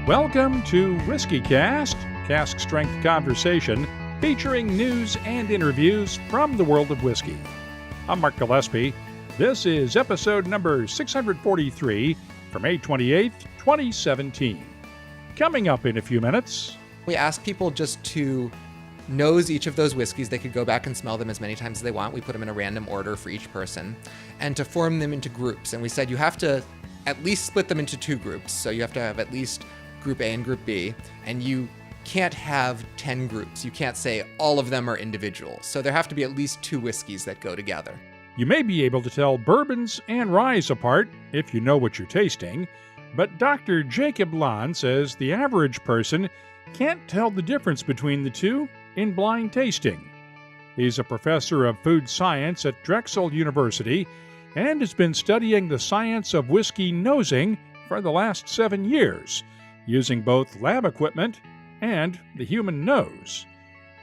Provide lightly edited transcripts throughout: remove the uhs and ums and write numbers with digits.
Welcome to WhiskyCast, cask strength conversation featuring news and interviews from the world of whiskey. I'm Mark Gillespie. This is episode number 643 for May 28th, 2017. Coming up in a few minutes. We asked people just to nose each of those whiskeys. They could go back and smell them as many times as they want. We put them in a random order for each person and to form them into groups. And we said you have to at least split them into two groups. So you have to have at least Group A and Group B, and you can't have 10 groups. You can't say all of them are individual. So there have to be at least two whiskeys that go together. You may be able to tell Bourbons and Ryes apart if you know what you're tasting, but Dr. Jacob Lahne says the average person can't tell the difference between the two in blind tasting. He's a professor of food science at Drexel University and has been studying the science of whiskey nosing for the last 7 years, using both lab equipment and the human nose.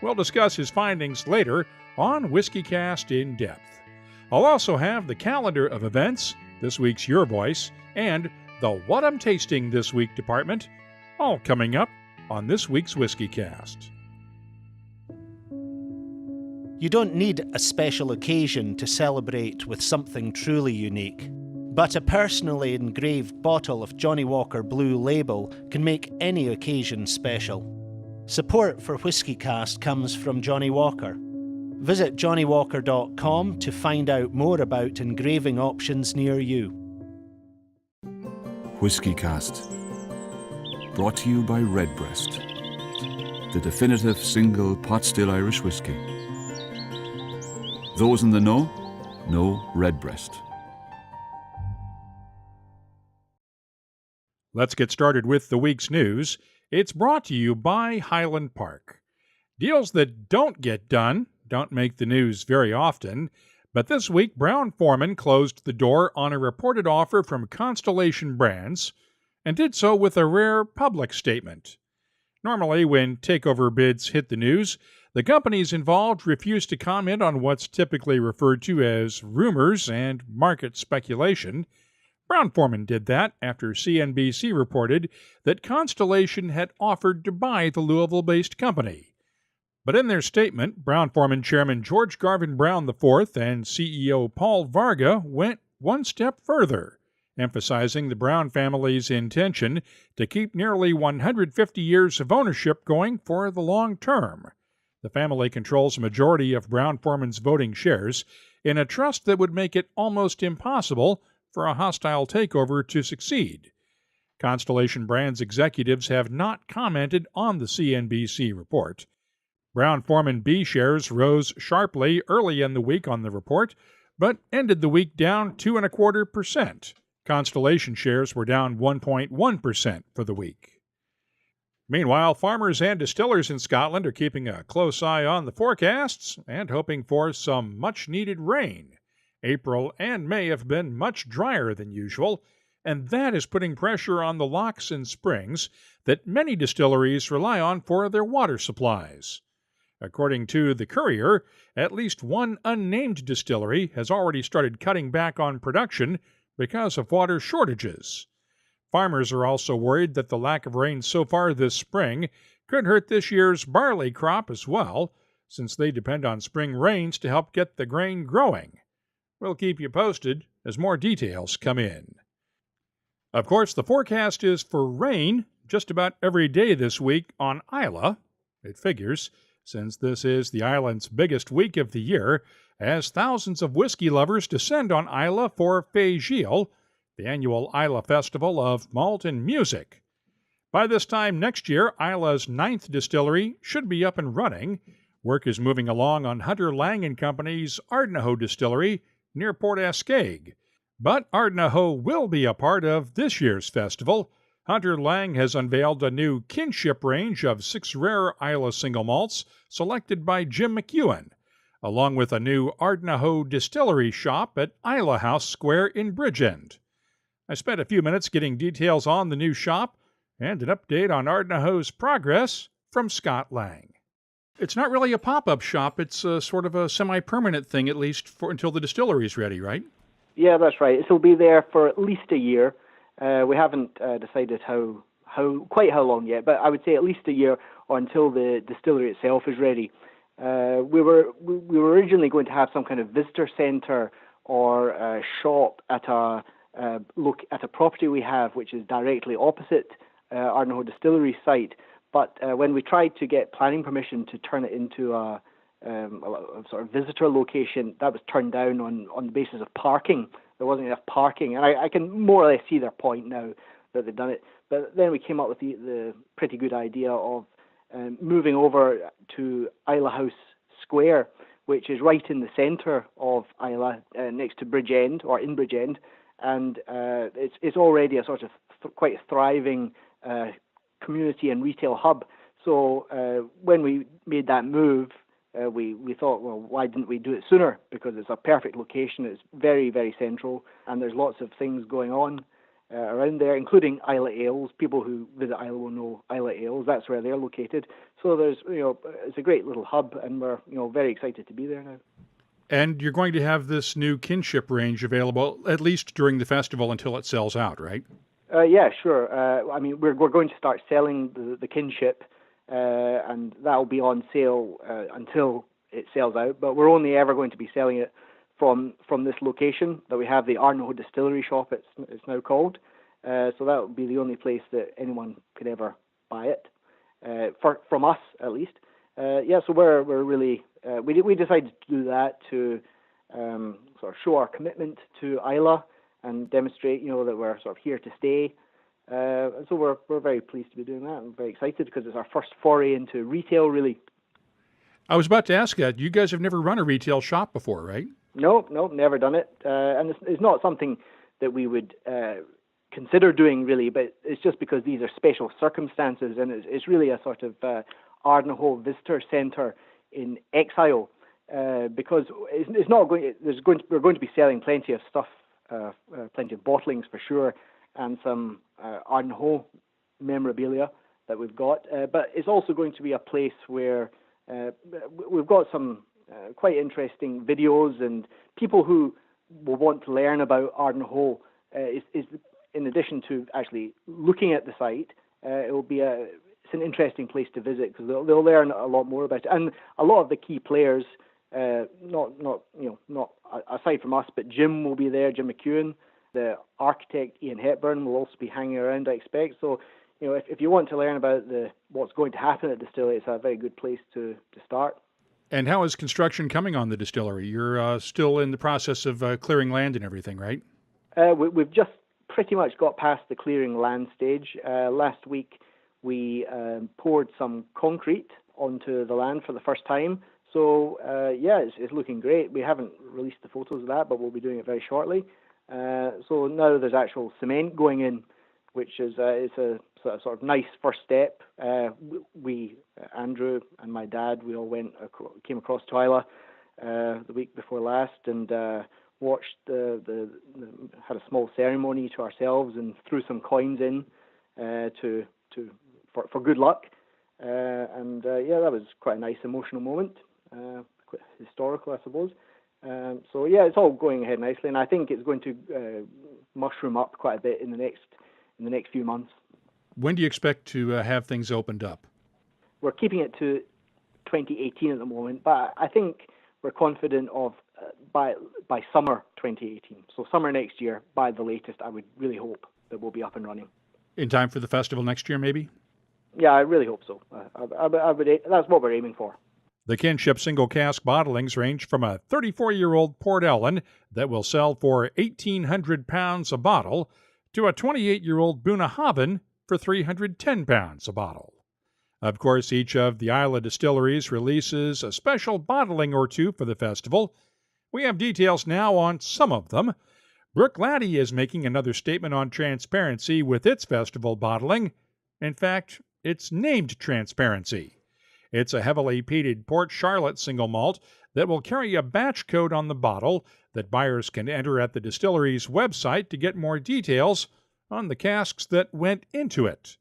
We'll discuss his findings later on WhiskyCast In-Depth. I'll also have the calendar of events, this week's Your Voice, and the What I'm Tasting This Week department, all coming up on this week's WhiskyCast. You don't need a special occasion to celebrate with something truly unique. But a personally engraved bottle of Johnnie Walker Blue Label can make any occasion special. Support for WhiskyCast comes from Johnnie Walker. Visit johnniewalker.com to find out more about engraving options near you. WhiskyCast, brought to you by Redbreast, the definitive single pot still Irish whiskey. Those in the know Redbreast. Let's get started with the week's news. It's brought to you by Highland Park. Deals that don't get done don't make the news very often, but this week Brown-Forman closed the door on a reported offer from Constellation Brands and did so with a rare public statement. Normally, when takeover bids hit the news, the companies involved refuse to comment on what's typically referred to as rumors and market speculation. Brown-Forman did that after CNBC reported that Constellation had offered to buy the Louisville-based company. But in their statement, Brown-Forman Chairman George Garvin Brown IV and CEO Paul Varga went one step further, emphasizing the Brown family's intention to keep nearly 150 years of ownership going for the long term. The family controls a majority of Brown-Forman's voting shares in a trust that would make it almost impossible for a hostile takeover to succeed. Constellation Brands executives have not commented on the CNBC report. Brown-Forman B shares rose sharply early in the week on the report, but ended the week down 2.25%. Constellation shares were down 1.1% for the week. Meanwhile, farmers and distillers in Scotland are keeping a close eye on the forecasts and hoping for some much-needed rain. April and May have been much drier than usual, and that is putting pressure on the locks and springs that many distilleries rely on for their water supplies. According to the Courier, at least one unnamed distillery has already started cutting back on production because of water shortages. Farmers are also worried that the lack of rain so far this spring could hurt this year's barley crop as well, since they depend on spring rains to help get the grain growing. We'll keep you posted as more details come in. Of course, the forecast is for rain just about every day this week on Islay. It figures, since this is the island's biggest week of the year, as thousands of whiskey lovers descend on Islay for Feis Ile, the annual Islay Festival of Malt and Music. By this time next year, Islay's 9th distillery should be up and running. Work is moving along on Hunter Lang & Company's Ardnahoe distillery near Port Ascaig. But Ardnahoe will be a part of this year's festival. Hunter Lang has unveiled a new kinship range of 6 rare Islay single malts selected by Jim McEwen, along with a new Ardnahoe distillery shop at Islay House Square in Bridgend. I spent a few minutes getting details on the new shop and an update on Ardnahoe's progress from Scott Lang. It's not really a pop-up shop. It's sort of a semi-permanent thing, at least until the distillery is ready, right? Yeah, that's right. It'll be there for at least a year. We haven't decided how quite how long yet, but I would say at least a year, or until the distillery itself is ready. We were originally going to have some kind of visitor centre or a shop at a property we have, which is directly opposite Ardnahoe Distillery site. But when we tried to get planning permission to turn it into a sort of visitor location, that was turned down on the basis of parking. There wasn't enough parking, and I can more or less see their point now that they've done it. But then we came up with the pretty good idea of moving over to Islay House Square, which is right in the centre of Islay, next to Bridgend, or in Bridgend, and it's already a sort of quite a thriving community and retail hub. So when we made that move, we thought, well, why didn't we do it sooner? Because it's a perfect location. It's very, very central, and there's lots of things going on around there, including Islay Ales. People who visit Islay will know Islay Ales. That's where they're located. So there's, it's a great little hub, and we're, very excited to be there now. And you're going to have this new kinship range available at least during the festival until it sells out, right? Yeah, sure. We're going to start selling the kinship, and that'll be on sale until it sells out. But we're only ever going to be selling it from this location that we have, the Ardnahoe Distillery shop. It's now called. So that will be the only place that anyone could ever buy it, from us at least. So we're really we decided to do that to sort of show our commitment to Islay and demonstrate, that we're sort of here to stay. And so we're very pleased to be doing that. I'm very excited because it's our first foray into retail, really. I was about to ask that. You guys have never run a retail shop before, right? No, never done it. And it's not something that we would consider doing, really, but it's just because these are special circumstances, and it's really a sort of Ardnahoe visitor centre in exile, because it's not going. We're going to be selling plenty of stuff, plenty of bottlings for sure, and some Ardnahoe memorabilia that we've got. But it's also going to be a place where we've got some quite interesting videos, and people who will want to learn about Ardnahoe is in addition to actually looking at the site, it will be it's an interesting place to visit because they'll learn a lot more about it. And a lot of the key players, not aside from us, but Jim will be there, Jim McEwen. The architect Ian Hepburn will also be hanging around, I expect. So, if you want to learn about what's going to happen at the distillery, it's a very good place to start. And how is construction coming on the distillery? You're still in the process of clearing land and everything, right? We've just pretty much got past the clearing land stage. Last week, we poured some concrete onto the land for the first time. So, it's looking great. We haven't released the photos of that, but we'll be doing it very shortly. So now there's actual cement going in, which is it's a sort of nice first step. We, Andrew and my dad, we all came across to Islay the week before last and watched had a small ceremony to ourselves and threw some coins in for good luck. That was quite a nice emotional moment, quite historical, I suppose. It's all going ahead nicely, and I think it's going to mushroom up quite a bit in the next few months. When do you expect to have things opened up? We're keeping it to 2018 at the moment, but I think we're confident of by summer 2018. So summer next year, by the latest, I would really hope that we'll be up and running. In time for the festival next year, maybe? Yeah, I really hope so. That's what we're aiming for. The kinship single cask bottlings range from a 34-year-old Port Ellen that will sell for £1,800 a bottle to a 28-year-old Bunnahabhain for £310 a bottle. Of course, each of the Islay distilleries releases a special bottling or two for the festival. We have details now on some of them. Lahne is making another statement on transparency with its festival bottling. In fact, it's named Transparency. It's a heavily peated Port Charlotte single malt that will carry a batch code on the bottle that buyers can enter at the distillery's website to get more details on the casks that went into it.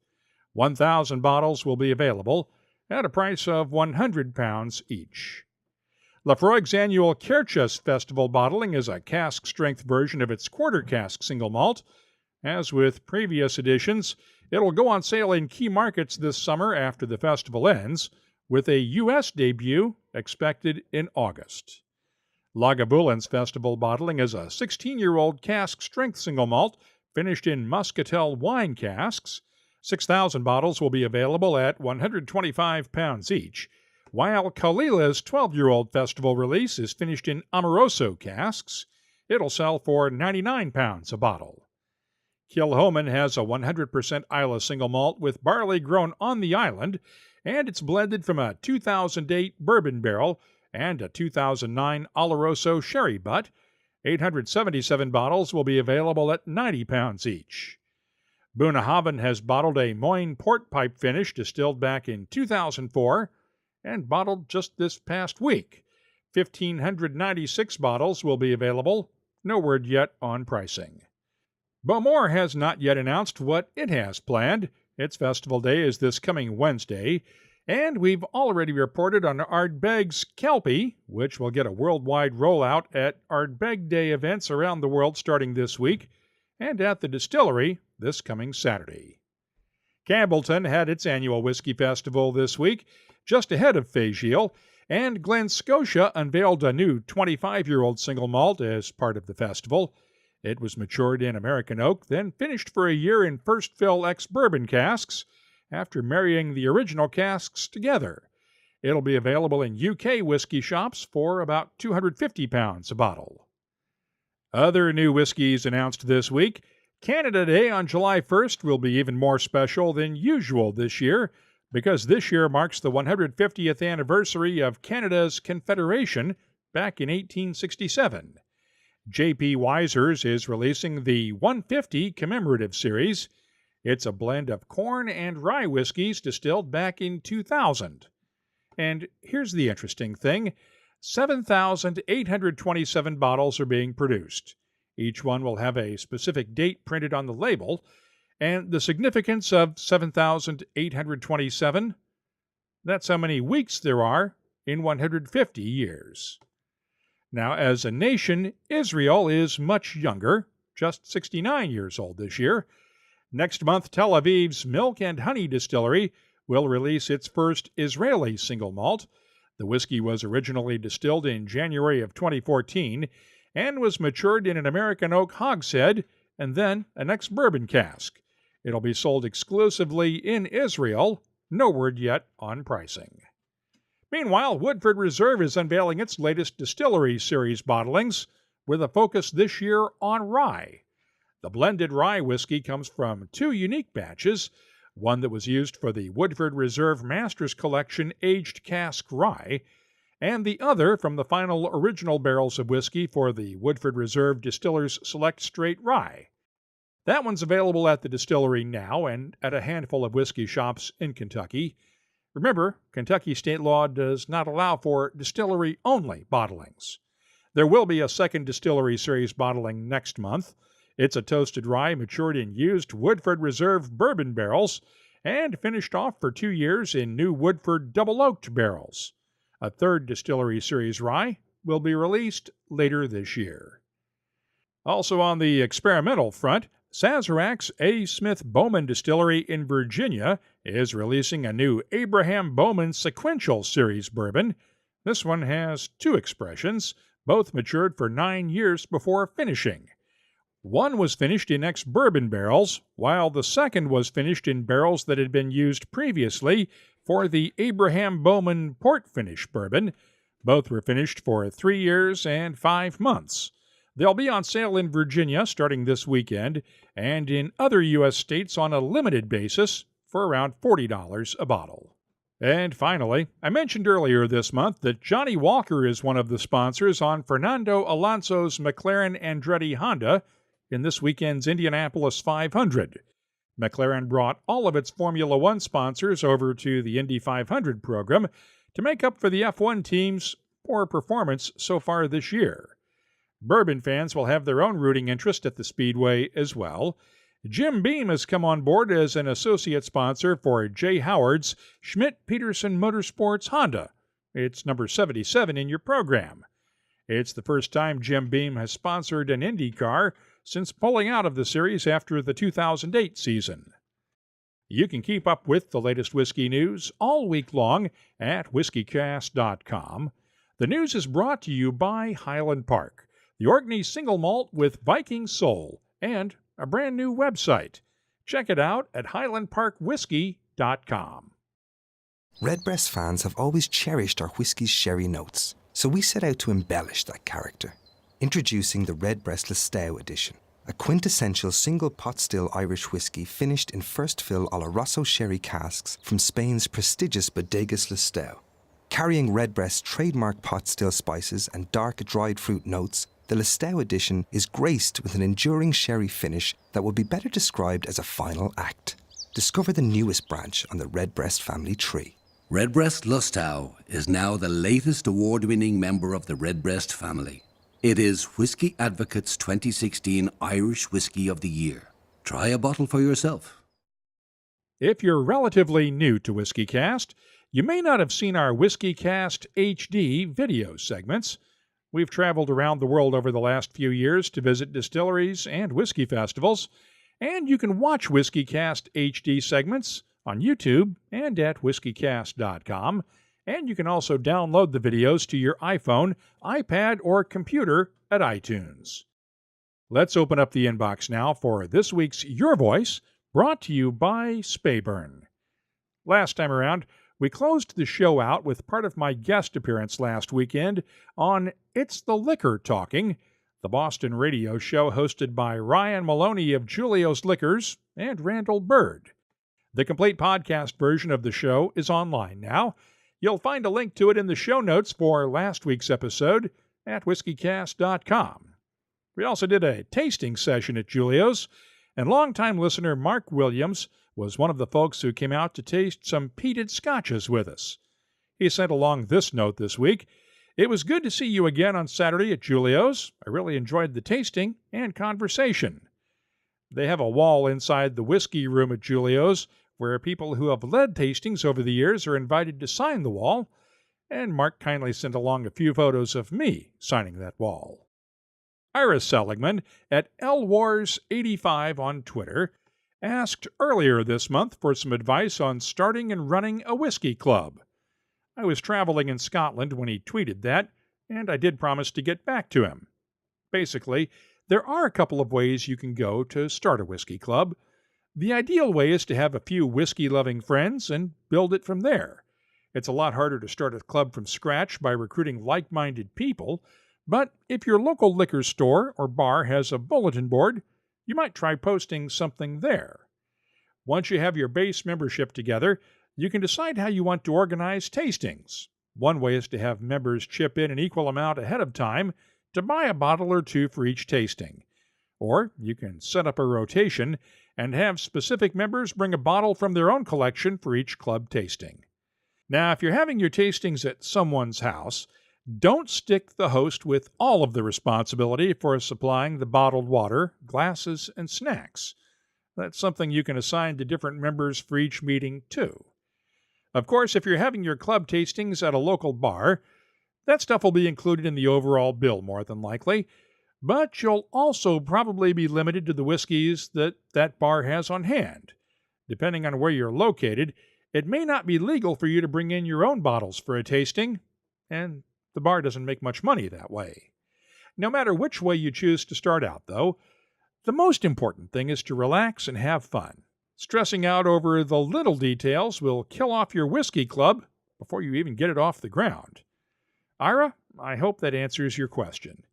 1,000 bottles will be available at a price of £100 each. Lafroig's annual Kerchas Festival bottling is a cask-strength version of its quarter cask single malt. As with previous editions, It'll go on sale in key markets this summer after the festival ends, with a U.S. debut expected in August. Lagavulin Festival bottling is a 16-year-old cask strength single malt finished in muscatel wine casks. 6,000 bottles will be available at 125 pounds each, while Kalila's 12-year-old festival release is finished in Amoroso casks. It'll sell for 99 pounds a bottle. Kilchoman has a 100% Islay single malt with barley grown on the island, and it's blended from a 2008 bourbon barrel and a 2009 Oloroso sherry butt. 877 bottles will be available at 90 pounds each. Bunnahabhain has bottled a Moyne port pipe finish distilled back in 2004 and bottled just this past week. 1,596 bottles will be available. No word yet on pricing. Bowmore has not yet announced what it has planned. Its festival day is this coming Wednesday, and we've already reported on Ardbeg's Kelpie, which will get a worldwide rollout at Ardbeg Day events around the world starting this week, and at the distillery this coming Saturday. Campbellton had its annual whiskey festival this week, just ahead of Feis Ile, and Glen Scotia unveiled a new 25-year-old single malt as part of the festival. It was matured in American oak, then finished for a year in first fill ex-bourbon casks, after marrying the original casks together. It'll be available in UK whiskey shops for about £250 a bottle. Other new whiskies announced this week. Canada Day on July 1st will be even more special than usual this year, because this year marks the 150th anniversary of Canada's Confederation back in 1867. J.P. Wiser's is releasing the 150 Commemorative Series. It's a blend of corn and rye whiskies distilled back in 2000. And here's the interesting thing. 7,827 bottles are being produced. Each one will have a specific date printed on the label, and the significance of 7,827, that's how many weeks there are in 150 years. Now, as a nation, Israel is much younger, just 69 years old this year. Next month, Tel Aviv's Milk and Honey Distillery will release its first Israeli single malt. The whiskey was originally distilled in January of 2014 and was matured in an American oak hogshead and then an ex-bourbon cask. It'll be sold exclusively in Israel. No word yet on pricing. Meanwhile, Woodford Reserve is unveiling its latest distillery series bottlings with a focus this year on rye. The blended rye whiskey comes from two unique batches, one that was used for the Woodford Reserve Masters Collection aged cask rye, and the other from the final original barrels of whiskey for the Woodford Reserve Distillers Select Straight Rye. That one's available at the distillery now and at a handful of whiskey shops in Kentucky. Remember, Kentucky state law does not allow for distillery-only bottlings. There will be a second distillery series bottling next month. It's a toasted rye matured in used Woodford Reserve bourbon barrels and finished off for 2 years in new Woodford double-oaked barrels. A third distillery series rye will be released later this year. Also on the experimental front, Sazerac's A. Smith Bowman Distillery in Virginia is releasing a new Abraham Bowman Sequential Series bourbon. This one has 2 expressions, both matured for 9 years before finishing. One was finished in ex-bourbon barrels, while the second was finished in barrels that had been used previously for the Abraham Bowman Port Finish bourbon. Both were finished for 3 years and 5 months. They'll be on sale in Virginia starting this weekend and in other U.S. states on a limited basis for around $40 a bottle. And finally, I mentioned earlier this month that Johnny Walker is one of the sponsors on Fernando Alonso's McLaren Andretti Honda in this weekend's Indianapolis 500. McLaren brought all of its Formula One sponsors over to the Indy 500 program to make up for the F1 team's poor performance so far this year. Bourbon fans will have their own rooting interest at the Speedway as well. Jim Beam has come on board as an associate sponsor for Jay Howard's Schmidt-Peterson Motorsports Honda. It's number 77 in your program. It's the first time Jim Beam has sponsored an Indy car since pulling out of the series after the 2008 season. You can keep up with the latest whiskey news all week long at whiskycast.com. The news is brought to you by Highland Park, the Orkney single malt with Viking soul, and a brand new website. Check it out at highlandparkwhiskey.com. Redbreast fans have always cherished our whiskey's sherry notes, so we set out to embellish that character. Introducing the Redbreast Listowel edition, a quintessential single pot still Irish whiskey finished in first fill Oloroso sherry casks from Spain's prestigious Bodegas Listowel. Carrying Redbreast's trademark pot still spices and dark dried fruit notes, the Listowel edition is graced with an enduring sherry finish that would be better described as a final act. Discover the newest branch on the Redbreast family tree. Redbreast Listowel is now the latest award-winning member of the Redbreast family. It is Whisky Advocate's 2016 Irish Whisky of the Year. Try a bottle for yourself. If you're relatively new to WhiskyCast, you may not have seen our WhiskyCast HD video segments. We've traveled around the world over the last few years to visit distilleries and whiskey festivals, and you can watch WhiskyCast HD segments on YouTube and at whiskycast.com. And you can also download the videos to your iPhone, iPad, or computer at iTunes. Let's open up the inbox now for this week's Your Voice, brought to you by Speyburn. Last time around, we closed the show out with part of my guest appearance last weekend on It's the Liquor Talking, the Boston radio show hosted by Ryan Maloney of Julio's Liquors and Randall Bird. The complete podcast version of the show is online now. You'll find a link to it in the show notes for last week's episode at whiskycast.com. We also did a tasting session at Julio's, and longtime listener Mark Williams was one of the folks who came out to taste some peated scotches with us. He sent along this note this week. It was good to see you again on Saturday at Julio's. I really enjoyed the tasting and conversation. They have a wall inside the whiskey room at Julio's where people who have led tastings over the years are invited to sign the wall, and Mark kindly sent along a few photos of me signing that wall. Iris Seligman at LWars85 on Twitter asked earlier this month for some advice on starting and running a whiskey club. I was traveling in Scotland when he tweeted that, and I did promise to get back to him. Basically, there are a couple of ways you can go to start a whiskey club. The ideal way is to have a few whiskey-loving friends and build it from there. It's a lot harder to start a club from scratch by recruiting like-minded people, but if your local liquor store or bar has a bulletin board, you might try posting something there. Once you have your base membership together, you can decide how you want to organize tastings. One way is to have members chip in an equal amount ahead of time to buy a bottle or two for each tasting. Or you can set up a rotation and have specific members bring a bottle from their own collection for each club tasting. Now, if you're having your tastings at someone's house, don't stick the host with all of the responsibility for supplying the bottled water, glasses, and snacks. That's something you can assign to different members for each meeting, too. Of course, if you're having your club tastings at a local bar, that stuff will be included in the overall bill more than likely, but you'll also probably be limited to the whiskeys that bar has on hand. Depending on where you're located, it may not be legal for you to bring in your own bottles for a tasting, and the bar doesn't make much money that way. No matter which way you choose to start out, though, the most important thing is to relax and have fun. Stressing out over the little details will kill off your whiskey club before you even get it off the ground. Ira, I hope that answers your question.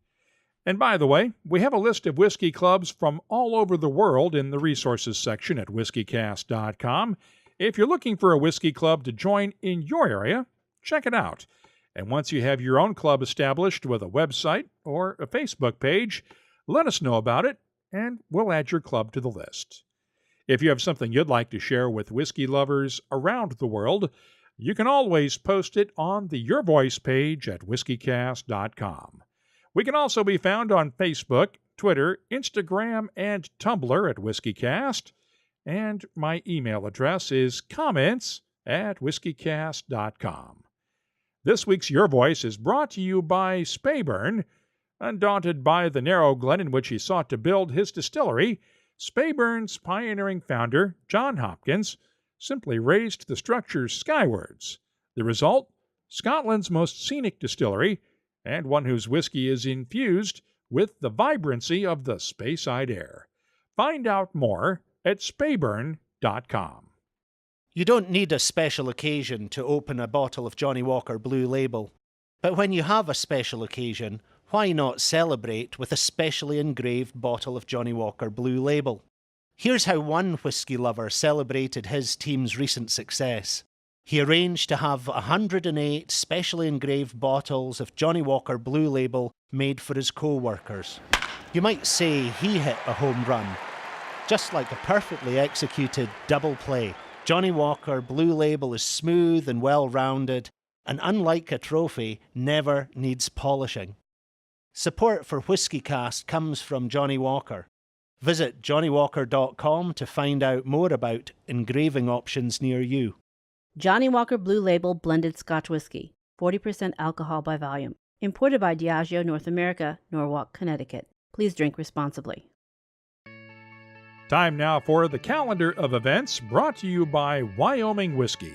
And by the way, we have a list of whiskey clubs from all over the world in the resources section at whiskycast.com. If you're looking for a whiskey club to join in your area, check it out. And once you have your own club established with a website or a Facebook page, let us know about it, and we'll add your club to the list. If you have something you'd like to share with whiskey lovers around the world, you can always post it on the Your Voice page at whiskycast.com. We can also be found on Facebook, Twitter, Instagram, and Tumblr at WhiskyCast, and my email address is comments@whiskycast.com. This week's Your Voice is brought to you by Speyburn. Undaunted by the narrow glen in which he sought to build his distillery, Speyburne's pioneering founder, John Hopkins, simply raised the structure skywards. The result? Scotland's most scenic distillery, and one whose whiskey is infused with the vibrancy of the Speyside air. Find out more at speyburne.com. You don't need a special occasion to open a bottle of Johnnie Walker Blue Label. But when you have a special occasion, why not celebrate with a specially engraved bottle of Johnnie Walker Blue Label? Here's how one whiskey lover celebrated his team's recent success. He arranged to have 108 specially engraved bottles of Johnnie Walker Blue Label made for his co-workers. You might say he hit a home run. Just like a perfectly executed double play, Johnnie Walker Blue Label is smooth and well-rounded, and unlike a trophy, never needs polishing. Support for WhiskyCast comes from Johnnie Walker. Visit johnnywalker.com to find out more about engraving options near you. Johnnie Walker Blue Label Blended Scotch Whiskey, 40% alcohol by volume. Imported by Diageo North America, Norwalk, Connecticut. Please drink responsibly. Time now for the calendar of events brought to you by Wyoming Whiskey.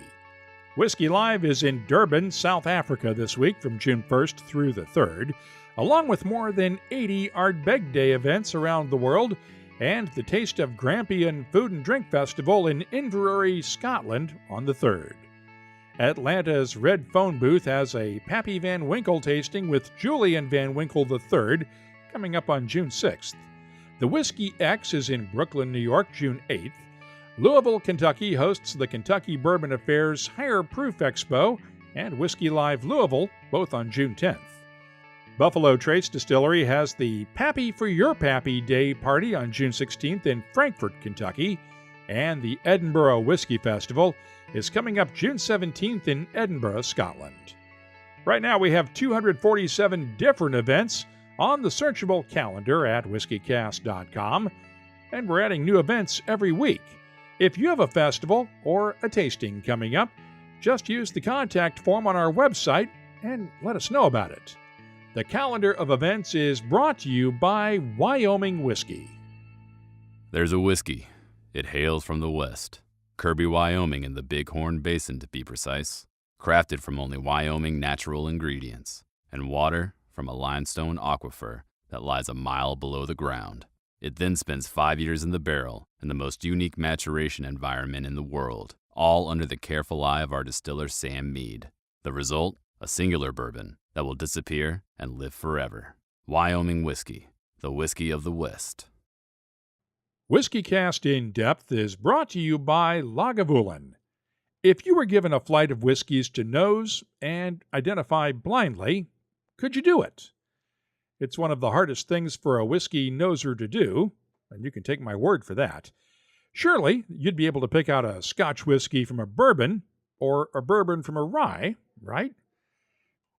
Whiskey Live is in Durban, South Africa this week from June 1st through the 3rd, along with more than 80 Ardbeg Day events around the world and the Taste of Grampian Food and Drink Festival in Inverary, Scotland on the 3rd. Atlanta's Red Phone Booth has a Pappy Van Winkle tasting with Julian Van Winkle III coming up on June 6th. The Whiskey X is in Brooklyn, New York, June 8th. Louisville, Kentucky hosts the Kentucky Bourbon Affairs Higher Proof Expo and Whiskey Live Louisville, both on June 10th. Buffalo Trace Distillery has the Pappy for Your Pappy Day party on June 16th in Frankfort, Kentucky, and the Edinburgh Whiskey Festival is coming up June 17th in Edinburgh, Scotland. Right now we have 247 different events on the searchable calendar at whiskycast.com, and we're adding new events every week. If you have a festival or a tasting coming up, just use the contact form on our website and let us know about it. The calendar of events is brought to you by Wyoming Whiskey. There's a whiskey. It hails from the west, Kirby, Wyoming in the Bighorn Basin to be precise, crafted from only Wyoming natural ingredients, and water from a limestone aquifer that lies a mile below the ground. It then spends 5 years in the barrel in the most unique maturation environment in the world, all under the careful eye of our distiller Sam Mead. The result? A singular bourbon that will disappear and live forever. Wyoming Whiskey, the whiskey of the West. WhiskyCast In-Depth is brought to you by Lagavulin. If you were given a flight of whiskeys to nose and identify blindly, could you do it? It's one of the hardest things for a whiskey noser to do, and you can take my word for that. Surely, you'd be able to pick out a Scotch whiskey from a bourbon, or a bourbon from a rye, right?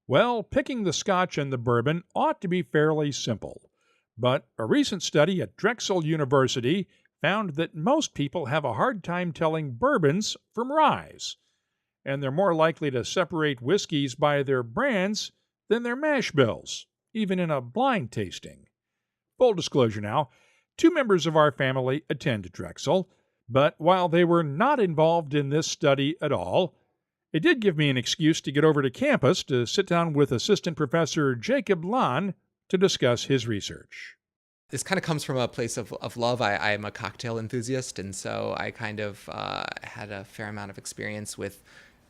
Well, picking the Scotch and the bourbon ought to be fairly simple. But a recent study at Drexel University found that most people have a hard time telling bourbons from ryes, and they're more likely to separate whiskeys by their brands than their mash bills, even in a blind tasting. Full disclosure now, 2 members of our family attend Drexel, but while they were not involved in this study at all, it did give me an excuse to get over to campus to sit down with Assistant Professor Jacob Lahne to discuss his research. This kind of comes from a place of love. I am a cocktail enthusiast, and so I kind of had a fair amount of experience with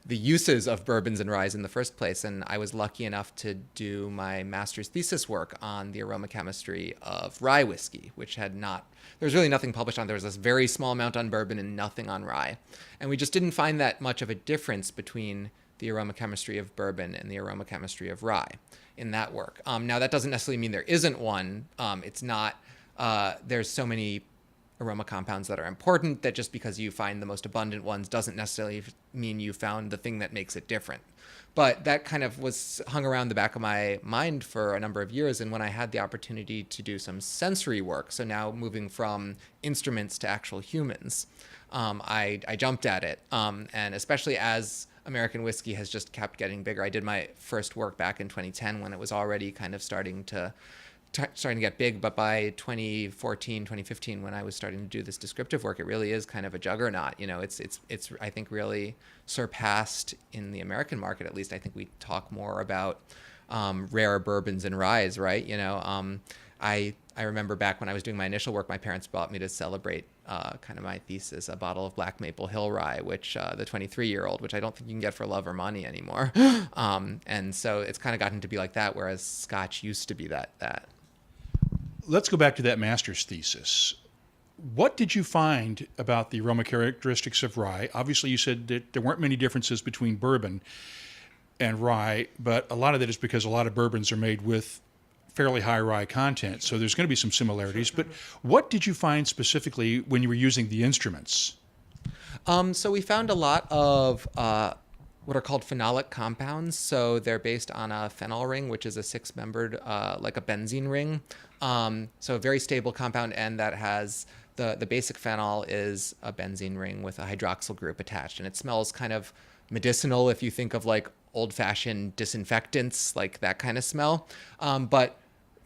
the uses of bourbons and ryes in the first place. And I was lucky enough to do my master's thesis work on the aromachometry of rye whiskey, which there was really nothing published on. There was this very small amount on bourbon and nothing on rye. And we just didn't find that much of a difference between the aromachometry of bourbon and the aromachometry of rye in that work. Now, that doesn't necessarily mean there isn't one. It's not, there's so many aroma compounds that are important that just because you find the most abundant ones doesn't necessarily mean you found the thing that makes it different. But that kind of was hung around the back of my mind for a number of years. And when I had the opportunity to do some sensory work, so now moving from instruments to actual humans, I jumped at it. And especially as American whiskey has just kept getting bigger. I did my first work back in 2010 when it was already kind of starting to starting to get big, but by 2014, 2015, when I was starting to do this descriptive work, it really is kind of a juggernaut. It's I think really surpassed in the American market, at least. I think we talk more about rare bourbons and ryes, right? I remember back when I was doing my initial work, my parents bought me to celebrate kind of my thesis, a bottle of Black Maple Hill Rye, which the 23-year-old, which I don't think you can get for love or money anymore. And so it's kind of gotten to be like that, whereas Scotch used to be that. Let's go back to that master's thesis. What did you find about the aroma characteristics of rye? Obviously, you said that there weren't many differences between bourbon and rye, but a lot of that is because a lot of bourbons are made with fairly high rye content, so there's going to be some similarities. But what did you find specifically when you were using the instruments? So we found a lot of what are called phenolic compounds. So they're based on a phenol ring, which is a 6-membered, like a benzene ring. So a very stable compound, and that has the basic phenol is a benzene ring with a hydroxyl group attached, and it smells kind of medicinal if you think of like old-fashioned disinfectants, like that kind of smell. But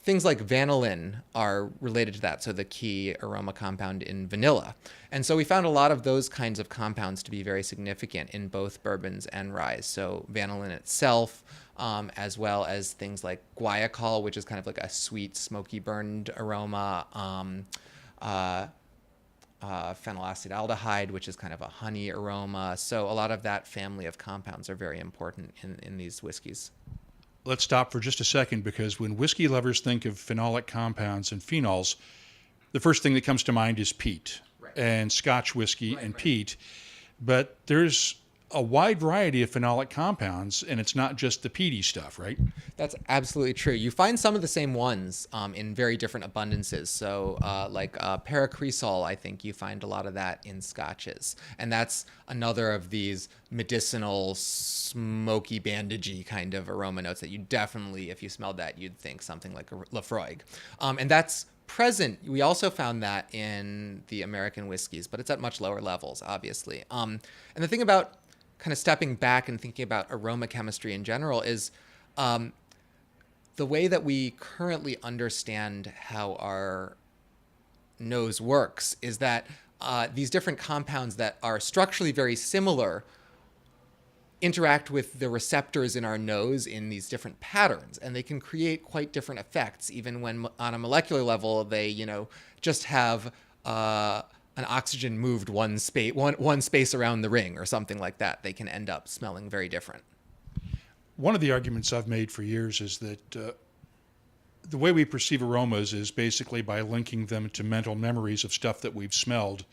things like vanillin are related to that, so the key aroma compound in vanilla. And so we found a lot of those kinds of compounds to be very significant in both bourbons and ryes. So vanillin itself, as well as things like guaiacol, which is kind of like a sweet, smoky burned aroma, phenylacetaldehyde, which is kind of a honey aroma. So a lot of that family of compounds are very important in these whiskeys. Let's stop for just a second, because when whiskey lovers think of phenolic compounds and phenols, the first thing that comes to mind is peat, and Scotch whiskey and peat. But there's a wide variety of phenolic compounds, and it's not just the peaty stuff, right? That's absolutely true. You find some of the same ones in very different abundances. So like paracresol, I think you find a lot of that in Scotches. And that's another of these medicinal, smoky, bandagey kind of aroma notes that you definitely, if you smelled that, you'd think something like a Lafroig. And that's present. We also found that in the American whiskeys, but it's at much lower levels, obviously. And the thing about kind of stepping back and thinking about aroma chemistry in general is the way that we currently understand how our nose works is that these different compounds that are structurally very similar interact with the receptors in our nose in these different patterns, and they can create quite different effects, even when on a molecular level they just have an oxygen moved one space around the ring or something like that. They can end up smelling very different. One of the arguments I've made for years is that the way we perceive aromas is basically by linking them to mental memories of stuff that we've smelled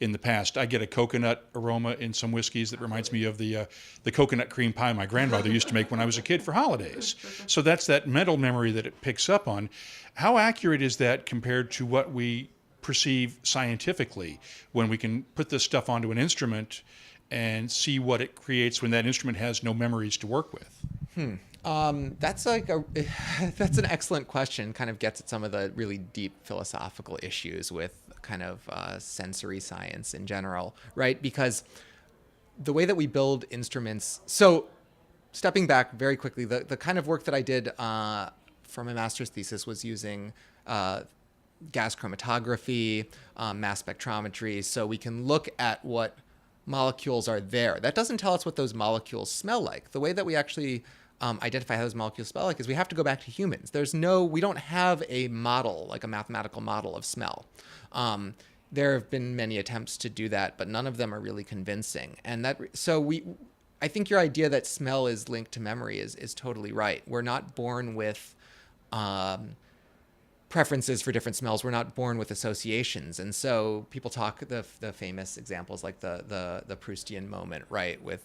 in the past. I get a coconut aroma in some whiskeys that reminds me of the coconut cream pie my grandmother used to make when I was a kid for holidays. So that's that mental memory that it picks up on. How accurate is that compared to what we perceive scientifically when we can put this stuff onto an instrument and see what it creates when that instrument has no memories to work with? That's that's an excellent question. Kind of gets at some of the really deep philosophical issues with kind of sensory science in general, right? Because the way that we build instruments. So, stepping back very quickly, the kind of work that I did for my master's thesis was using gas chromatography, mass spectrometry, so we can look at what molecules are there. That doesn't tell us what those molecules smell like. The way that we actually identify how those molecules smell like is we have to go back to humans. We don't have a model, like a mathematical model of smell. There have been many attempts to do that, but none of them are really convincing. And I think your idea that smell is linked to memory is totally right. We're not born with preferences for different smells. We're not born with associations. And so people talk the famous examples like the Proustian moment, right, with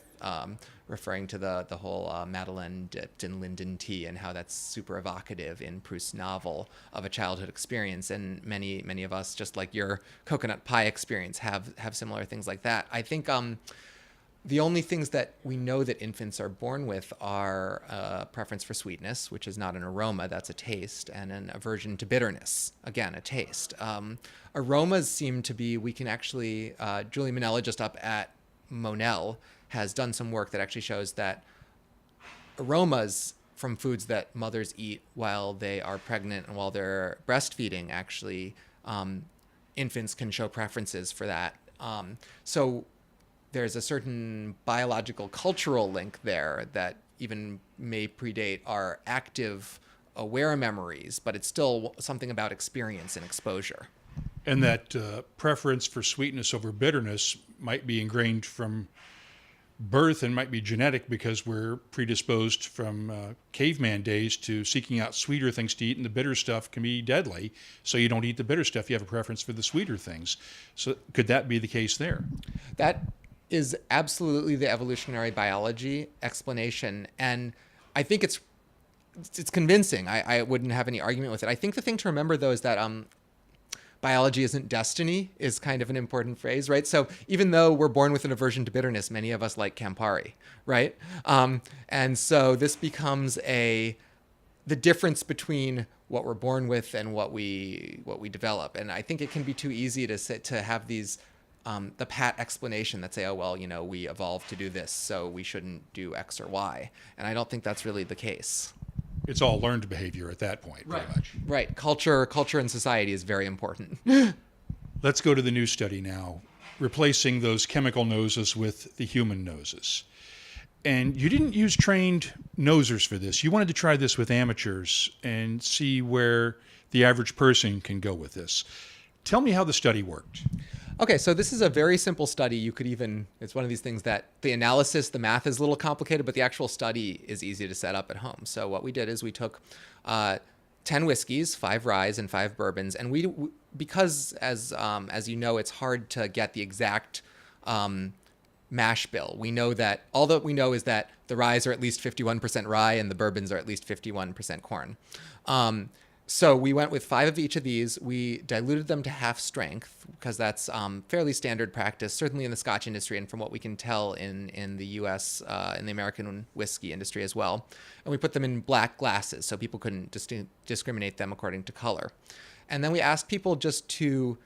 referring to the whole Madeleine dipped in linden tea and how that's super evocative in Proust's novel of a childhood experience. And many of us, just like your coconut pie experience, have similar things like that. I think the only things that we know that infants are born with are a preference for sweetness, which is not an aroma, that's a taste, and an aversion to bitterness, again, a taste. Aromas seem to be, we can actually, Julie Minella, just up at Monell, has done some work that actually shows that aromas from foods that mothers eat while they are pregnant and while they're breastfeeding. Actually, infants can show preferences for that. So there's a certain biological cultural link there that even may predate our active aware memories, but it's still something about experience and exposure. And that preference for sweetness over bitterness might be ingrained from birth and might be genetic because we're predisposed from caveman days to seeking out sweeter things to eat, and the bitter stuff can be deadly. So you don't eat the bitter stuff. You have a preference for the sweeter things. So could that be the case there? That is absolutely the evolutionary biology explanation. And I think it's convincing. I wouldn't have any argument with it. I think the thing to remember, though, is that biology isn't destiny is kind of an important phrase, right? So even though we're born with an aversion to bitterness, many of us like Campari, right? And so this becomes the difference between what we're born with and what we develop. And I think it can be too easy to have these the pat explanation that say, oh, well, we evolved to do this, so we shouldn't do X or Y. And I don't think that's really the case. It's all learned behavior at that point, pretty much. Right. Culture and society is very important. Let's go to the new study now, replacing those chemical noses with the human noses. And you didn't use trained nosers for this. You wanted to try this with amateurs and see where the average person can go with this. Tell me how the study worked. Okay, so this is a very simple study. It's one of these things that the analysis, the math is a little complicated, but the actual study is easy to set up at home. So what we did is we took 10 whiskeys, 5 ryes, and 5 bourbons. And because as you know, it's hard to get the exact mash bill. All that we know is that the ryes are at least 51% rye and the bourbons are at least 51% corn. So we went with 5 of each of these. We diluted them to half strength because that's fairly standard practice, certainly in the Scotch industry and from what we can tell in the U.S., in the American whiskey industry as well. And we put them in black glasses so people couldn't discriminate them according to color. And then we asked people just to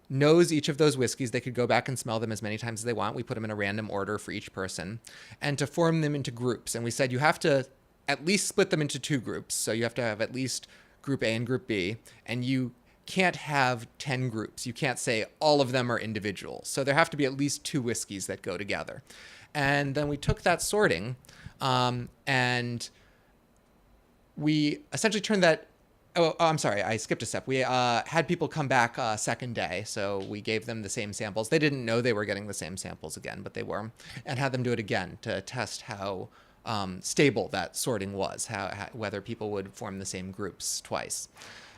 nose each of those whiskeys. They could go back and smell them as many times as they want. We put them in a random order for each person and to form them into groups. And we said you have to at least split them into 2 groups. So you have to have at least Group A and Group B, and you can't have 10 groups. You can't say all of them are individual. So there have to be at least 2 whiskeys that go together. And then we took that sorting and we essentially turned that, I'm sorry, I skipped a step. We had people come back second day. So we gave them the same samples. They didn't know they were getting the same samples again, but they were, and had them do it again to test how stable that sorting was, whether people would form the same groups twice.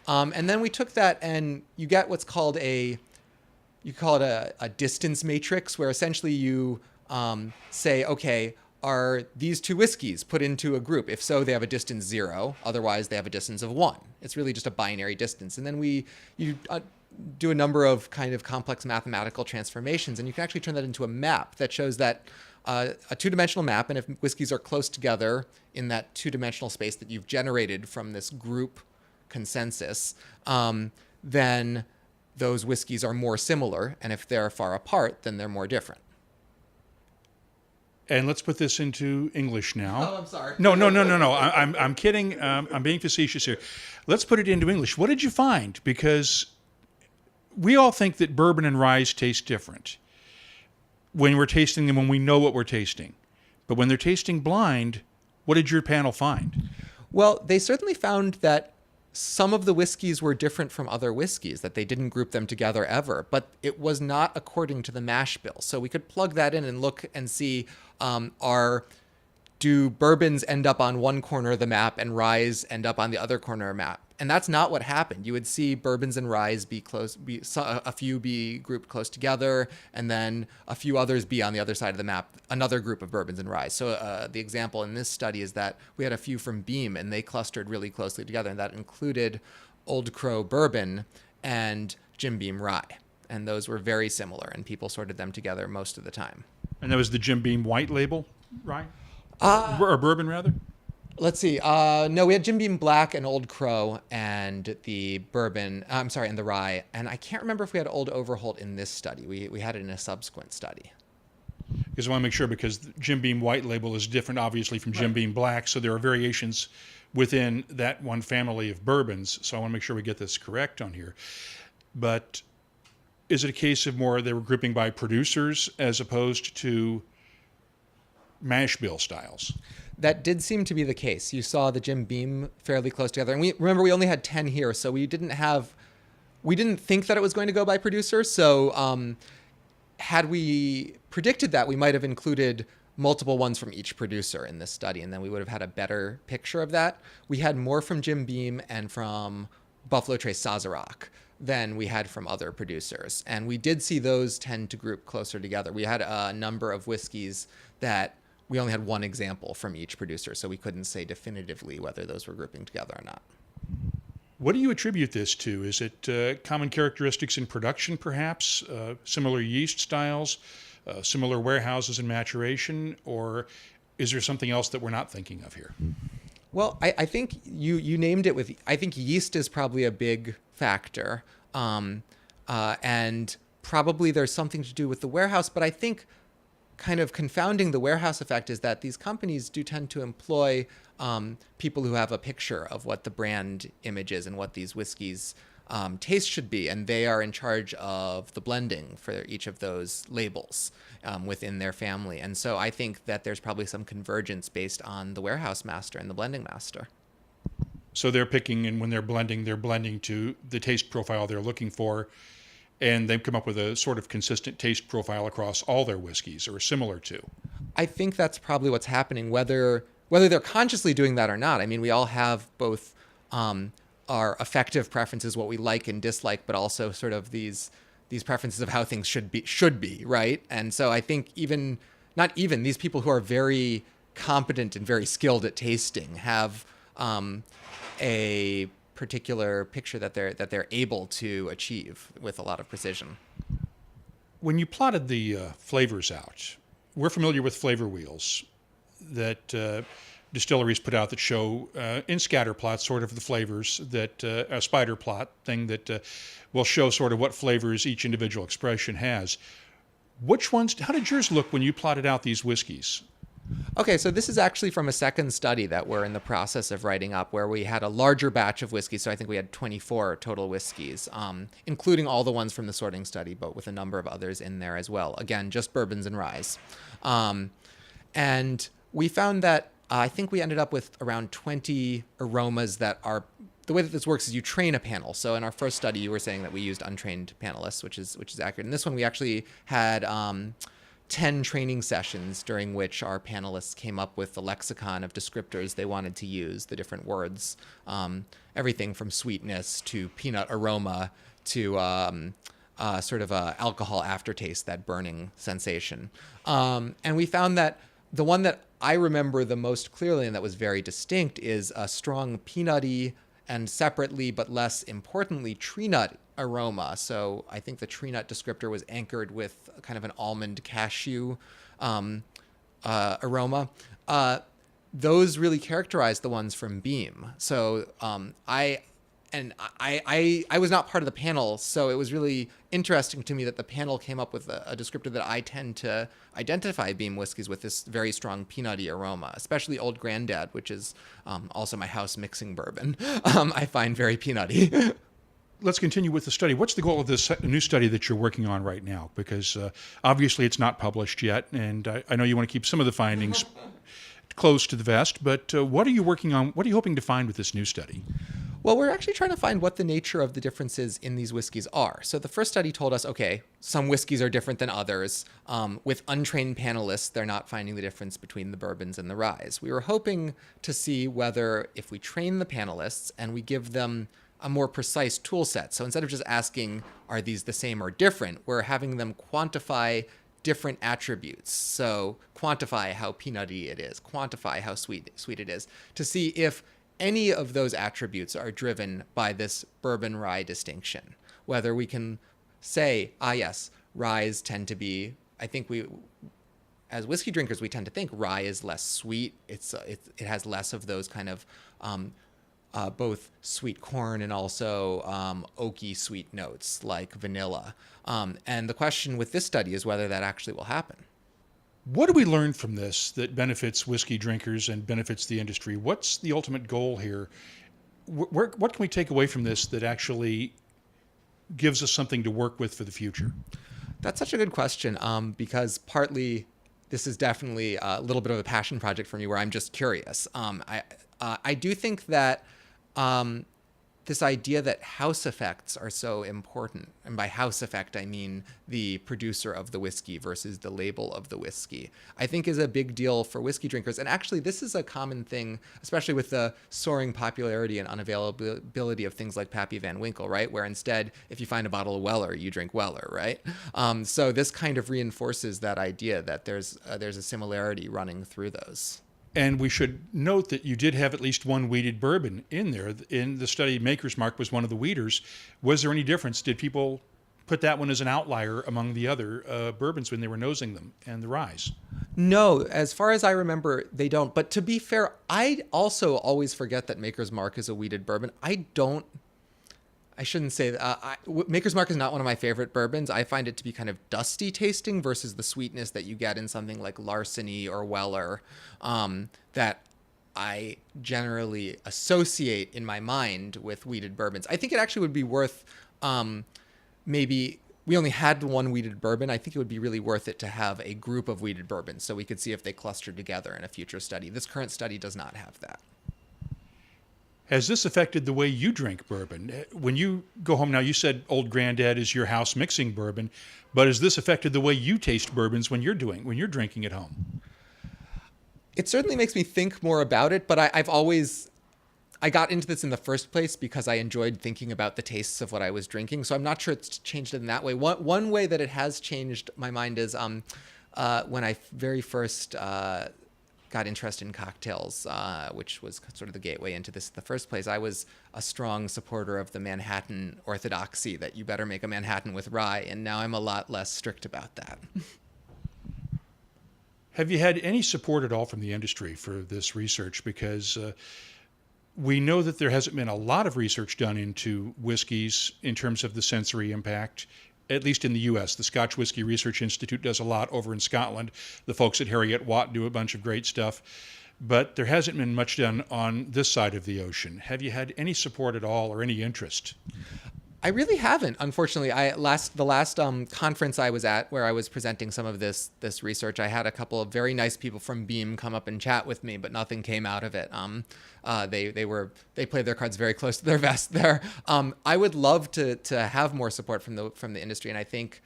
And then we took that and you get what's called a distance matrix, where essentially you say, okay, are these 2 whiskeys put into a group? If so, they have a distance 0. Otherwise, they have a distance of 1. It's really just a binary distance. And then you do a number of kind of complex mathematical transformations, and you can actually turn that into a map that shows that a 2-dimensional map, and if whiskeys are close together in that 2-dimensional space that you've generated from this group consensus, then those whiskeys are more similar, and if they're far apart, then they're more different. And let's put this into English now. Oh, I'm sorry. No. I'm kidding. I'm being facetious here. Let's put it into English. What did you find? Because we all think that bourbon and rye taste different when we're tasting them, when we know what we're tasting. But when they're tasting blind, what did your panel find? Well, they certainly found that some of the whiskeys were different from other whiskeys, that they didn't group them together ever, but it was not according to the mash bill. So we could plug that in and look and see, do bourbons end up on one corner of the map and ryes end up on the other corner of the map? And that's not what happened. You would see bourbons and ryes a few be grouped close together, and then a few others be on the other side of the map, another group of bourbons and ryes. So the example in this study is that we had a few from Beam, and they clustered really closely together, and that included Old Crow bourbon and Jim Beam rye. And those were very similar, and people sorted them together most of the time. And that was the Jim Beam white label rye? Or bourbon, rather? Let's see. No, we had Jim Beam Black and Old Crow and the bourbon. And the rye. And I can't remember if we had Old Overholt in this study. We had it in a subsequent study. Because I want to make sure, because Jim Beam White Label is different, obviously, from Jim Beam Black, so there are variations within that one family of bourbons. So I want to make sure we get this correct on here. But is it a case of more they were grouping by producers as opposed to mash bill styles? That did seem to be the case. You saw the Jim Beam fairly close together. And we only had 10 here, so we didn't think that it was going to go by producer. So had we predicted that, we might have included multiple ones from each producer in this study, and then we would have had a better picture of that. We had more from Jim Beam and from Buffalo Trace Sazerac than we had from other producers. And we did see those tend to group closer together. We had a number of whiskeys that we only had one example from each producer, so we couldn't say definitively whether those were grouping together or not. What do you attribute this to? Is it common characteristics in production, perhaps? Similar yeast styles? Similar warehouses and maturation? Or is there something else that we're not thinking of here? Well, I think you named it I think yeast is probably a big factor. And probably there's something to do with the warehouse, but I think kind of confounding the warehouse effect is that these companies do tend to employ people who have a picture of what the brand image is and what these whiskeys taste should be, and they are in charge of the blending for each of those labels within their family. And so I think that there's probably some convergence based on the warehouse master and the blending master. So they're picking, and when they're blending to the taste profile they're looking for, and they've come up with a sort of consistent taste profile across all their whiskeys, or similar to. I think that's probably what's happening, whether they're consciously doing that or not. I mean, we all have both our affective preferences, what we like and dislike, but also sort of these preferences of how things should be, right? And so I think these people who are very competent and very skilled at tasting have a particular picture that they're able to achieve with a lot of precision. When you plotted the flavors out, we're familiar with flavor wheels that distilleries put out that show in scatter plots sort of the flavors, that a spider plot thing that will show sort of what flavors each individual expression has. How did yours look when you plotted out these whiskeys? Okay, so this is actually from a second study that we're in the process of writing up, where we had a larger batch of whiskeys. So I think we had 24 total whiskeys, including all the ones from the sorting study, but with a number of others in there as well. Again, just bourbons and ryes. And we found that I think we ended up with around 20 aromas that are... The way that this works is you train a panel. So in our first study, you were saying that we used untrained panelists, which is accurate. In this one, we actually had 10 training sessions during which our panelists came up with the lexicon of descriptors they wanted to use, the different words, everything from sweetness to peanut aroma to sort of a alcohol aftertaste, that burning sensation. And we found that the one that I remember the most clearly and that was very distinct is a strong peanutty and separately, but less importantly, tree nut aroma. So I think the tree nut descriptor was anchored with kind of an almond cashew aroma. Those really characterize the ones from Beam. So I was not part of the panel, so it was really interesting to me that the panel came up with a descriptor that I tend to identify Beam whiskeys with, this very strong peanutty aroma, especially Old Grandad, which is also my house mixing bourbon. I find very peanutty. Let's continue with the study. What's the goal of this new study that you're working on right now? Because obviously it's not published yet, and I know you want to keep some of the findings close to the vest, but what are you working on? What are you hoping to find with this new study? Well, we're actually trying to find what the nature of the differences in these whiskeys are. So the first study told us, okay, some whiskeys are different than others. With untrained panelists, they're not finding the difference between the bourbons and the ryes. We were hoping to see whether if we train the panelists and we give them a more precise tool set. So instead of just asking, are these the same or different, we're having them quantify different attributes. So quantify how peanutty it is, quantify how sweet it is, to see if any of those attributes are driven by this bourbon rye distinction. Whether we can say, yes, ryes tend to be, I think as whiskey drinkers, we tend to think rye is less sweet. It has less of those kind of both sweet corn and also oaky sweet notes like vanilla. And the question with this study is whether that actually will happen. What do we learn from this that benefits whiskey drinkers and benefits the industry? What's the ultimate goal here? What can we take away from this that actually gives us something to work with for the future? That's such a good question, because partly this is definitely a little bit of a passion project for me where I'm just curious. I do think that this idea that house effects are so important, and by house effect, I mean the producer of the whiskey versus the label of the whiskey, I think is a big deal for whiskey drinkers. And actually, this is a common thing, especially with the soaring popularity and unavailability of things like Pappy Van Winkle, right? Where instead, if you find a bottle of Weller, you drink Weller, right? So this kind of reinforces that idea that there's a similarity running through those. And we should note that you did have at least one wheated bourbon in there. In the study, Maker's Mark was one of the wheaters. Was there any difference? Did people put that one as an outlier among the other bourbons when they were nosing them and the ryes? No, as far as I remember, they don't. But to be fair, I also always forget that Maker's Mark is a wheated bourbon. I shouldn't say that. Maker's Mark is not one of my favorite bourbons. I find it to be kind of dusty tasting versus the sweetness that you get in something like Larceny or Weller, that I generally associate in my mind with wheated bourbons. I think it actually would be worth, maybe we only had one wheated bourbon. I think it would be really worth it to have a group of wheated bourbons so we could see if they clustered together in a future study. This current study does not have that. Has this affected the way you drink bourbon? When you go home now, you said Old Granddad is your house mixing bourbon, but has this affected the way you taste bourbons when you're drinking at home? It certainly makes me think more about it, but I got into this in the first place because I enjoyed thinking about the tastes of what I was drinking. So I'm not sure it's changed in that way. One way that it has changed my mind is when I very first got interested in cocktails, which was sort of the gateway into this in the first place. I was a strong supporter of the Manhattan orthodoxy that you better make a Manhattan with rye, and now I'm a lot less strict about that. Have you had any support at all from the industry for this research? Because we know that there hasn't been a lot of research done into whiskeys in terms of the sensory impact, at least in the U.S. The Scotch Whisky Research Institute does a lot over in Scotland. The folks at Harriet Watt do a bunch of great stuff. But there hasn't been much done on this side of the ocean. Have you had any support at all or any interest? I really haven't, unfortunately. The last conference I was at, where I was presenting some of this research, I had a couple of very nice people from Beam come up and chat with me, but nothing came out of it. They played their cards very close to their vest there. I would love to have more support from the industry, and I think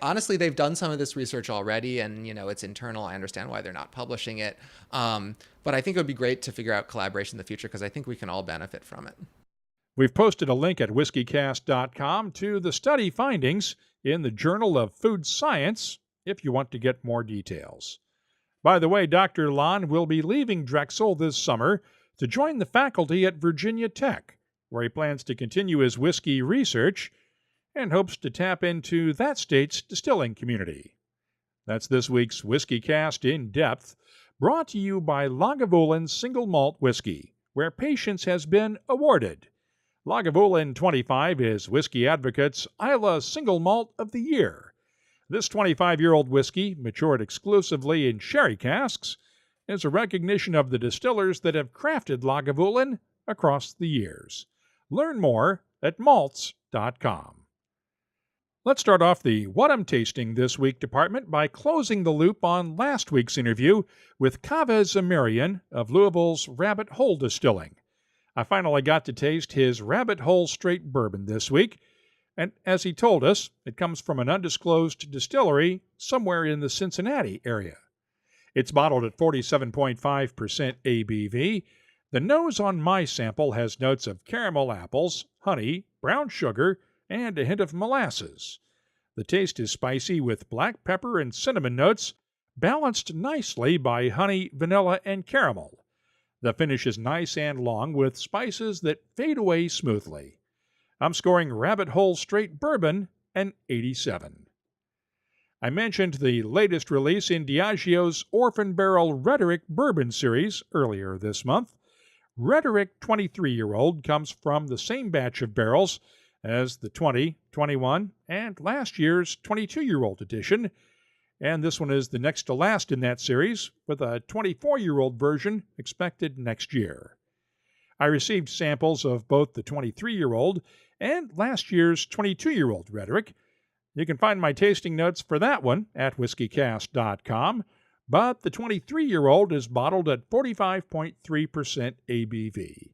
honestly they've done some of this research already, and it's internal. I understand why they're not publishing it, but I think it would be great to figure out collaboration in the future because I think we can all benefit from it. We've posted a link at whiskycast.com to the study findings in the Journal of Food Science if you want to get more details. By the way, Dr. Lahne will be leaving Drexel this summer to join the faculty at Virginia Tech, where he plans to continue his whiskey research and hopes to tap into that state's distilling community. That's this week's WhiskyCast In-Depth, brought to you by Lagavulin Single Malt Whiskey, where patience has been awarded. Lagavulin 25 is Whiskey Advocate's Islay Single Malt of the Year. This 25-year-old whiskey, matured exclusively in sherry casks, is a recognition of the distillers that have crafted Lagavulin across the years. Learn more at malts.com. Let's start off the What I'm Tasting This Week department by closing the loop on last week's interview with Kaveh Zamirian of Louisville's Rabbit Hole Distilling. I finally got to taste his Rabbit Hole Straight Bourbon this week, and as he told us, it comes from an undisclosed distillery somewhere in the Cincinnati area. It's bottled at 47.5% ABV. The nose on my sample has notes of caramel apples, honey, brown sugar, and a hint of molasses. The taste is spicy with black pepper and cinnamon notes, balanced nicely by honey, vanilla, and caramel. The finish is nice and long with spices that fade away smoothly. I'm scoring Rabbit Hole Straight Bourbon an 87. I mentioned the latest release in Diageo's Orphan Barrel Rhetoric Bourbon series earlier this month. Rhetoric 23-year-old comes from the same batch of barrels as the 20, 21, and last year's 22-year-old edition, and this one is the next to last in that series, with a 24-year-old version expected next year. I received samples of both the 23-year-old and last year's 22-year-old Rhetoric. You can find my tasting notes for that one at whiskycast.com, but the 23-year-old is bottled at 45.3% ABV.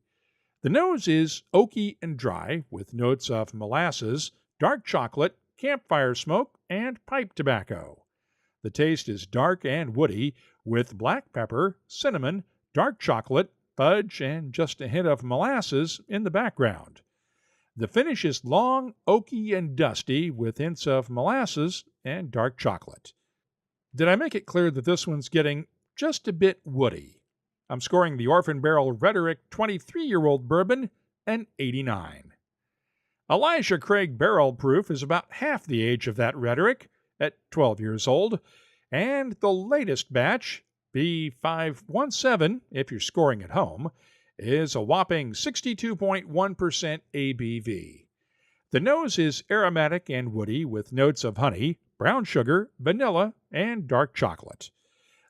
The nose is oaky and dry, with notes of molasses, dark chocolate, campfire smoke, and pipe tobacco. The taste is dark and woody, with black pepper, cinnamon, dark chocolate, fudge, and just a hint of molasses in the background. The finish is long, oaky, and dusty, with hints of molasses and dark chocolate. Did I make it clear that this one's getting just a bit woody? I'm scoring the Orphan Barrel Rhetoric 23-year-old bourbon an 89. Elijah Craig Barrel Proof is about half the age of that Rhetoric, at 12 years old, and the latest batch, B517, if you're scoring at home, is a whopping 62.1% ABV. The nose is aromatic and woody, with notes of honey, brown sugar, vanilla, and dark chocolate.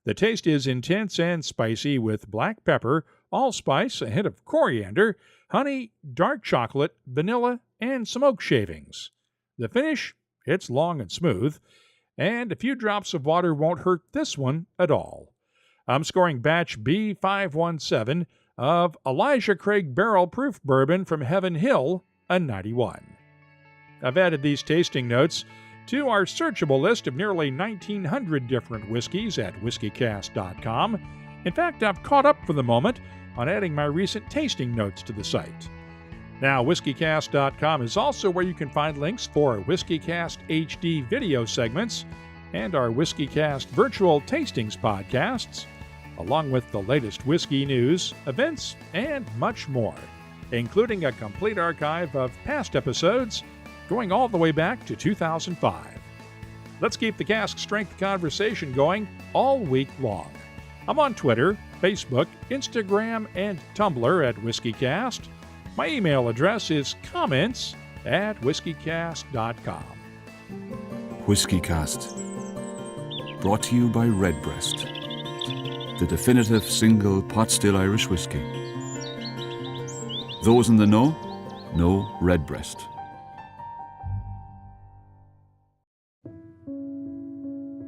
The taste is intense and spicy, with black pepper, allspice, a hint of coriander, honey, dark chocolate, vanilla, and some oak shavings. The finish, it's long and smooth, and a few drops of water won't hurt this one at all. I'm scoring batch B517 of Elijah Craig Barrel Proof Bourbon from Heaven Hill a 91. I've added these tasting notes to our searchable list of nearly 1,900 different whiskeys at whiskycast.com. In fact, I've caught up for the moment on adding my recent tasting notes to the site. Now, whiskycast.com is also where you can find links for WhiskyCast HD video segments and our WhiskyCast virtual tastings podcasts, along with the latest whiskey news, events, and much more, including a complete archive of past episodes going all the way back to 2005. Let's keep the cask strength conversation going all week long. I'm on Twitter, Facebook, Instagram, and Tumblr at WhiskyCast. My email address is comments@whiskycast.com. WhiskyCast. Brought to you by Redbreast, the definitive single pot still Irish whiskey. Those in the know Redbreast.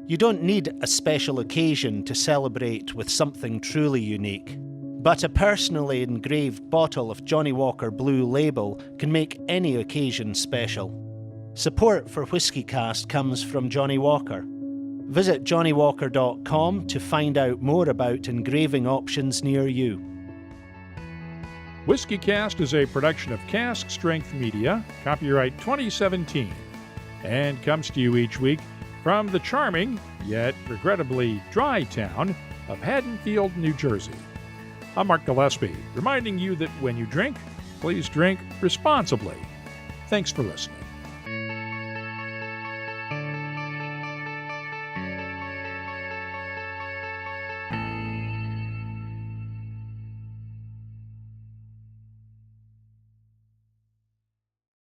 You don't need a special occasion to celebrate with something truly unique, but a personally engraved bottle of Johnnie Walker Blue Label can make any occasion special. Support for WhiskyCast comes from Johnnie Walker. Visit johnniewalker.com to find out more about engraving options near you. WhiskyCast is a production of Cask Strength Media, copyright 2017, and comes to you each week from the charming, yet regrettably dry town of Haddonfield, New Jersey. I'm Mark Gillespie, reminding you that when you drink, please drink responsibly. Thanks for listening.